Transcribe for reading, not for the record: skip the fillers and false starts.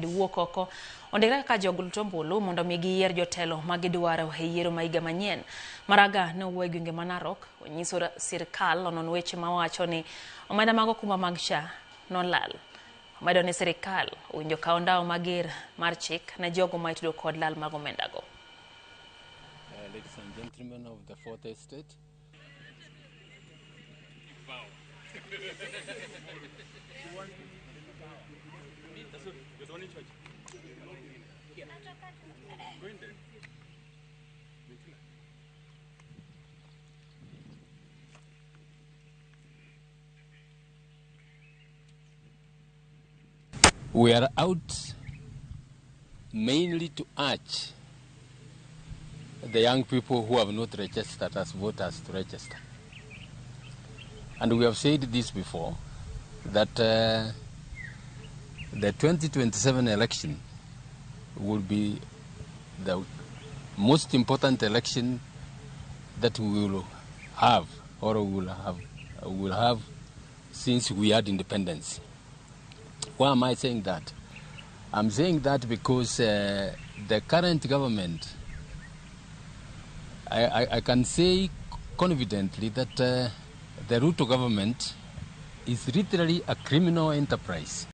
wuok oko ondikre ka jolut ombulu mondo mi giyier jotelo ma gidwaro e yiero ma higa manyien. Maraga ne owuoyo e gwenge ma Narok, onyiso sirkal onon weche mawacho ni omenda mag okumba mag SHA nolal. Omedo ni sirkal owinjo kaw ndaw mager mar chik ne jogo ma itudo kod lal mag omenda go. Ladies and gentlemen of the Fourth Estate, we are out mainly to urge the young people who have not registered as voters to register. And we have said this before, that the 2027 election will be the most important election that we will have, or will have since we had independence. Why am I saying that? I'm saying that because the current government, I can say confidently that the Ruto government is literally a criminal enterprise.